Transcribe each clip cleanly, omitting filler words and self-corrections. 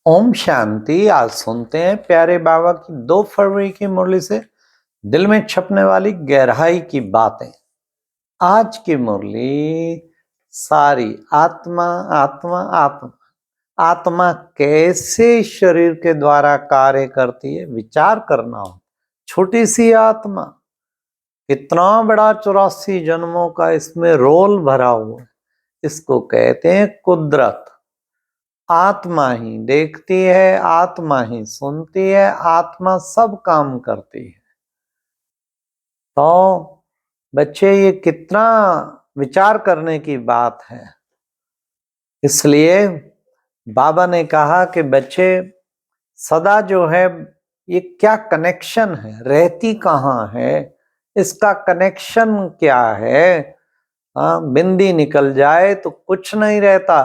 ओम शांति। आज सुनते हैं प्यारे बाबा की 2 फरवरी की मुरली से दिल में छपने वाली गहराई की बातें। आज की मुरली सारी आत्मा आत्मा आत्मा आत्मा कैसे शरीर के द्वारा कार्य करती है विचार करना हो। छोटी सी आत्मा कितना बड़ा 84 जन्मों का इसमें रोल भरा हुआ है। इसको कहते हैं कुदरत। आत्मा ही देखती है, आत्मा ही सुनती है, आत्मा सब काम करती है। तो बच्चे ये कितना विचार करने की बात है। इसलिए बाबा ने कहा कि बच्चे सदा जो है ये क्या कनेक्शन है, रहती कहाँ है, इसका कनेक्शन क्या है। बिंदी निकल जाए तो कुछ नहीं रहता।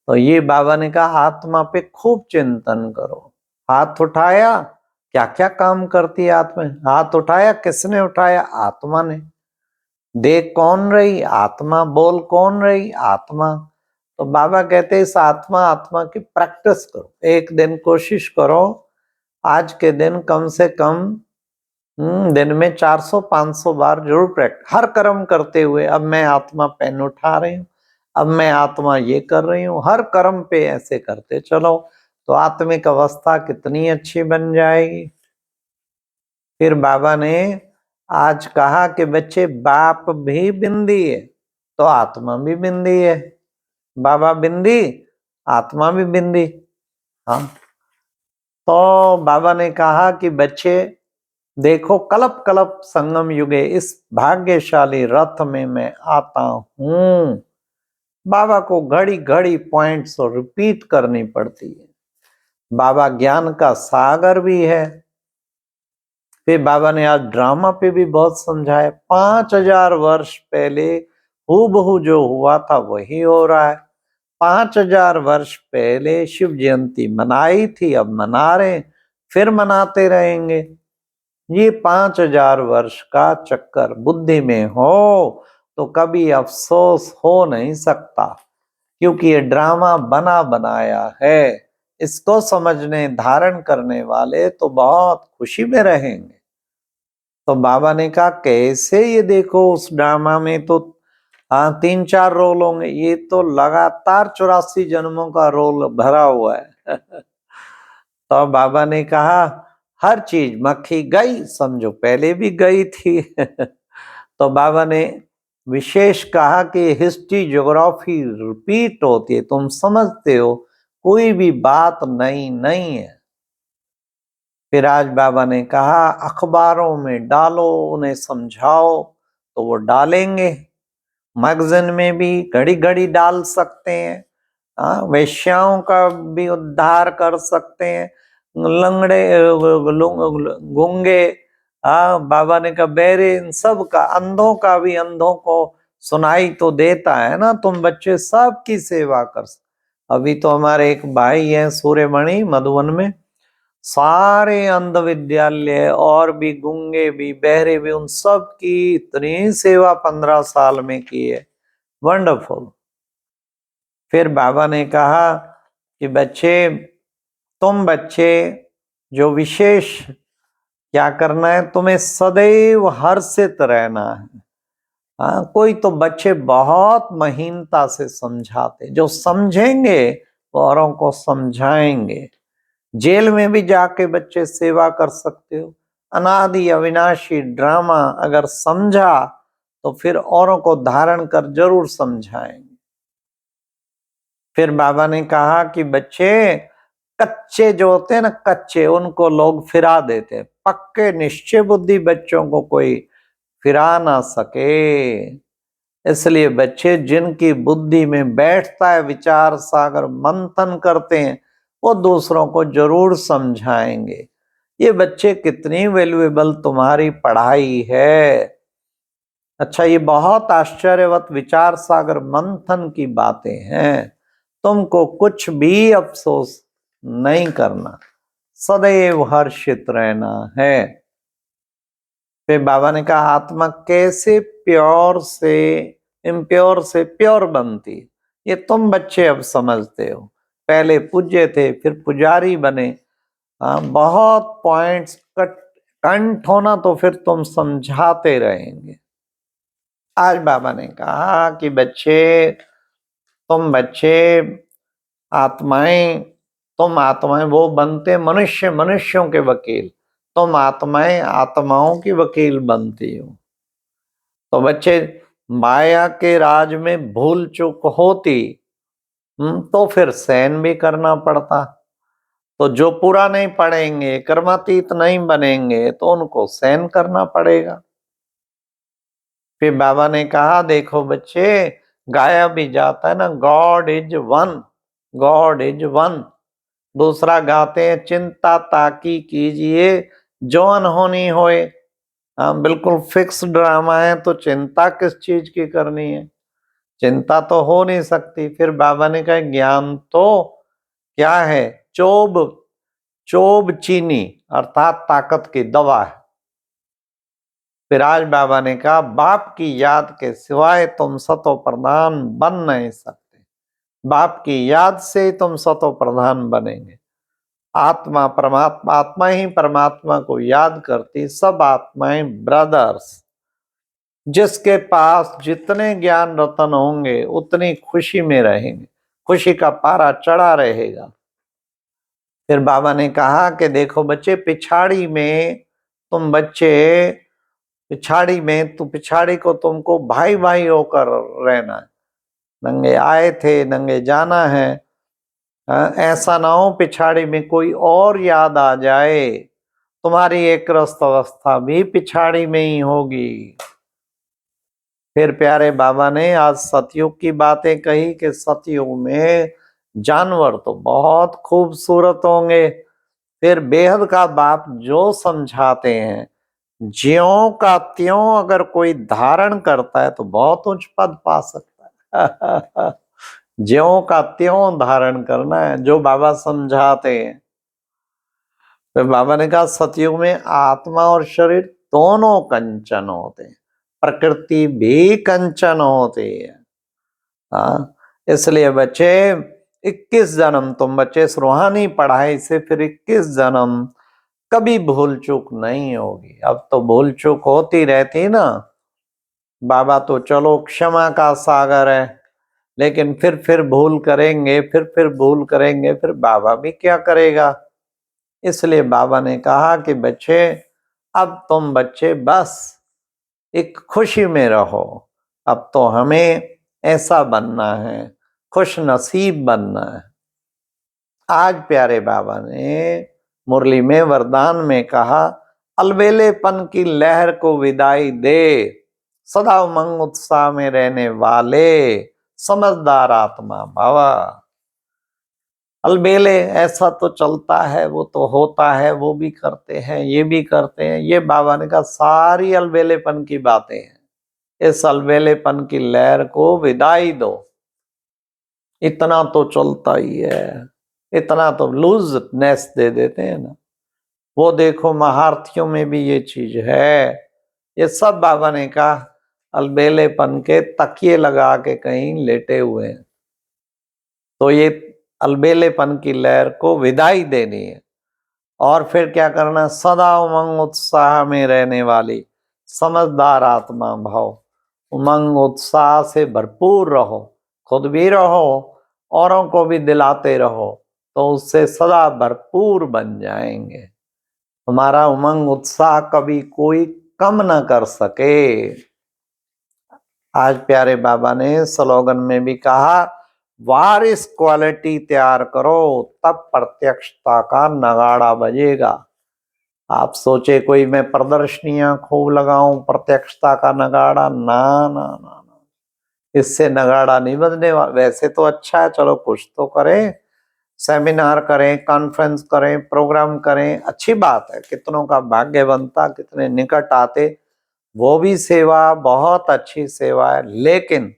तो ये बाबा ने कहा आत्मा पे खूब चिंतन करो। हाथ उठाया, क्या क्या काम करती है आत्मा। हाथ उठाया, किसने उठाया? आत्मा ने। देख कौन रही? आत्मा। बोल कौन रही? आत्मा। तो बाबा कहते हैं इस आत्मा आत्मा की प्रैक्टिस करो। एक दिन कोशिश करो, आज के दिन कम से कम दिन में 400-500 बार जरूर प्रैक्टिस। हर कर्म करते हुए अब मैं आत्मा पेन उठा रही हूँ, अब मैं आत्मा ये कर रही हूँ। हर कर्म पे ऐसे करते चलो तो आत्मिक अवस्था कितनी अच्छी बन जाएगी। फिर बाबा ने आज कहा कि बच्चे बाप भी बिंदी है तो आत्मा भी बिंदी है। बाबा बिंदी, आत्मा भी बिंदी। हाँ, तो बाबा ने कहा कि बच्चे देखो कल्प कल्प संगम युगे इस भाग्यशाली रथ में मैं आता हूं। बाबा को घड़ी घड़ी पॉइंट्स और रिपीट करनी पड़ती है। बाबा ज्ञान का सागर भी है। फिर बाबा ने आज ड्रामा पे भी बहुत समझाया। 5000 वर्ष पहले हूबहू जो हुआ था वही हो रहा है। 5000 वर्ष पहले शिव जयंती मनाई थी, अब मना रहे, फिर मनाते रहेंगे। ये 5000 वर्ष का चक्कर बुद्धि में हो तो कभी अफसोस हो नहीं सकता, क्योंकि ये ड्रामा बना बनाया है। इसको समझने धारण करने वाले तो बहुत खुशी में रहेंगे। तो बाबा ने कहा कैसे? ये देखो उस ड्रामा में तो 3-4 रोल होंगे, ये तो लगातार 84 जन्मों का रोल भरा हुआ है। तो बाबा ने कहा हर चीज, मक्खी गई समझो पहले भी गई थी। तो बाबा ने विशेष कहा कि हिस्ट्री ज्योग्राफी रिपीट होती है, तुम समझते हो, कोई भी बात नई नहीं है। फिर आज बाबा ने कहा अखबारों में डालो, उन्हें समझाओ, तो वो डालेंगे। मैगजीन में भी घड़ी घड़ी डाल सकते हैं। वेश्याओं का भी उद्धार कर सकते हैं, लंगड़े गूंगे, बाबा ने कहा बेरे, इन सब का, अंधों का भी, अंधों को सुनाई तो देता है ना। तुम बच्चे सबकी सेवा कर। अभी तो हमारे एक भाई है सूर्यमणि मधुबन में, सारे अंध विद्यालय और भी गूंगे भी बहरे भी उन सब की इतनी सेवा 15 साल में की है। वंडरफुल। फिर बाबा ने कहा कि बच्चे, तुम बच्चे जो विशेष क्या करना है, तुम्हें सदैव हर्षित रहना है। कोई तो बच्चे बहुत महीनता से समझाते, जो समझेंगे वो औरों को समझाएंगे। जेल में भी जाके बच्चे सेवा कर सकते हो। अनादि अविनाशी ड्रामा अगर समझा तो फिर औरों को धारण कर जरूर समझाएंगे। फिर बाबा ने कहा कि बच्चे कच्चे जो होते हैं ना, कच्चे, उनको लोग फिरा देते। पक्के निश्चय बुद्धि बच्चों को कोई फिरा ना सके। इसलिए बच्चे जिनकी बुद्धि में बैठता है विचार सागर, मंथन करते हैं, वो दूसरों को जरूर समझाएंगे। ये बच्चे कितनी वैल्यूएबल तुम्हारी पढ़ाई है। अच्छा, ये बहुत आश्चर्यवत विचार सागर मंथन की बातें हैं। तुमको कुछ भी अफसोस नहीं करना, सदैव हर्षित रहना है। फिर बाबा ने कहा आत्मा कैसे प्योर से इम्प्योर से प्योर बनती, ये तुम बच्चे अब समझते हो। पहले पूज्य थे, फिर पुजारी बने। बहुत पॉइंट्स कंठ होना तो फिर तुम समझाते रहेंगे। आज बाबा ने कहा कि तुम बच्चे आत्माएं, तुम आत्माएं वो बनते मनुष्य, मनुष्यों के वकील, तुम आत्माएं आत्माओं की वकील बनती हो। तो बच्चे माया के राज में भूल चूक होती तो फिर सहन भी करना पड़ता। तो जो पूरा नहीं पढ़ेंगे, कर्मातीत नहीं बनेंगे, तो उनको सहन करना पड़ेगा। फिर बाबा ने कहा देखो बच्चे, गाया भी जाता है ना, God is one, God is one. दूसरा गाते हैं, चिंता ताकी कीजिए जो अनहोनी होए। बिल्कुल फिक्स ड्रामा है, तो चिंता किस चीज की करनी है? चिंता तो हो नहीं सकती। फिर बाबा ने कहा ज्ञान तो क्या है? चोब, चोब चीनी अर्थात ताकत की दवा है। फिर आज बाबा ने कहा बाप की याद के सिवाय तुम सतो प्रधान बन नहीं सकते। बाप की याद से ही तुम सतो प्रधान बनेंगे। आत्मा परमात्मा, आत्मा ही परमात्मा को याद करती। सब आत्माएं ब्रदर्स। जिसके पास जितने ज्ञान रतन होंगे उतनी खुशी में रहेंगे, खुशी का पारा चढ़ा रहेगा। फिर बाबा ने कहा कि देखो बच्चे, पिछाड़ी में तुम बच्चे, पिछाड़ी में तो पिछाड़ी को तुमको भाई भाई होकर रहना है। नंगे आए थे, नंगे जाना है। ऐसा ना हो पिछाड़ी में कोई और याद आ जाए, तुम्हारी एक रस्त अवस्था भी पिछाड़ी में ही होगी। फिर प्यारे बाबा ने आज सतयुग की बातें कही कि सतयुग में जानवर तो बहुत खूबसूरत होंगे। फिर बेहद का बाप जो समझाते हैं, ज्यों का त्यों अगर कोई धारण करता है तो बहुत उच्च पद पा सकता है। ज्यों का त्यों धारण करना है, जो बाबा समझाते हैं। फिर बाबा ने कहा सतयुग में आत्मा और शरीर दोनों कंचन होते हैं, प्रकृति भी कंचन होती है। हाँ, इसलिए बच्चे 21 जन्म तुम बच्चे इस रूहानी पढ़ाई से फिर 21 जन्म कभी भूल चूक नहीं होगी। अब तो भूल चूक होती रहती ना। बाबा तो चलो क्षमा का सागर है, लेकिन फिर भूल करेंगे, फिर भूल करेंगे, फिर बाबा भी क्या करेगा? इसलिए बाबा ने कहा कि बच्चे अब तुम बच्चे बस एक खुशी में रहो। अब तो हमें ऐसा बनना है, खुश नसीब बनना है। आज प्यारे बाबा ने मुरली में वरदान में कहा अलबेलेपन की लहर को विदाई दे, सदा उमंग उत्साह में रहने वाले समझदार आत्मा भवा। अलबेले ऐसा तो चलता है, वो तो होता है, वो भी करते हैं, ये भी करते हैं। ये बाबा ने कहा सारी अलबेलेपन की बातें हैं। इस अलबेलेपन की लहर को विदाई दो। इतना तो चलता ही है, इतना तो लूजनेस दे देते हैं ना। वो देखो महारथियों में भी ये चीज है। ये सब बाबा ने कहा अलबेलेपन के तकिए लगा के कहीं लेटे हुए हैं। तो ये अलबेलेपन की लहर को विदाई देनी है। और फिर क्या करना? सदा उमंग उत्साह में रहने वाली समझदार आत्मा भाव। उमंग उत्साह से भरपूर रहो, खुद भी रहो, औरों को भी दिलाते रहो, तो उससे सदा भरपूर बन जाएंगे। तुम्हारा उमंग उत्साह कभी कोई कम न कर सके। आज प्यारे बाबा ने स्लोगन में भी कहा वारिस क्वालिटी तैयार करो, तब प्रत्यक्षता का नगाड़ा बजेगा। आप सोचे कोई मैं प्रदर्शनियां खूब लगाऊं, प्रत्यक्षता का नगाड़ा? ना ना ना ना, इससे नगाड़ा नहीं बजने वाला। वैसे तो अच्छा है, चलो कुछ तो करें, सेमिनार करें, कॉन्फ्रेंस करें, प्रोग्राम करें, अच्छी बात है। कितनों का भाग्य बनता, कितने निकट आते, वो भी सेवा बहुत अच्छी सेवा है। लेकिन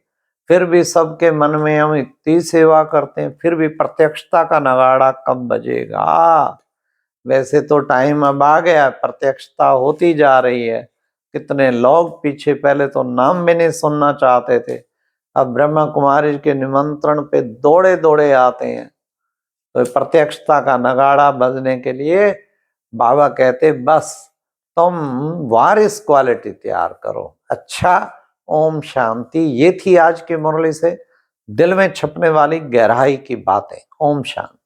फिर भी सबके मन में हम इतनी सेवा करते हैं, फिर भी प्रत्यक्षता का नगाड़ा कब बजेगा? वैसे तो टाइम अब आ गया, प्रत्यक्षता होती जा रही है। कितने लोग पीछे पहले तो नाम भी नहीं सुनना चाहते थे, अब ब्रह्मा कुमारी के निमंत्रण पे दौड़े दौड़े आते हैं। तो प्रत्यक्षता का नगाड़ा बजने के लिए बाबा कहते बस तुम वारिस क्वालिटी तैयार करो। अच्छा, ओम शांति। ये थी आज की मुरली से दिल में छपने वाली गहराई की बातें। ओम शांति।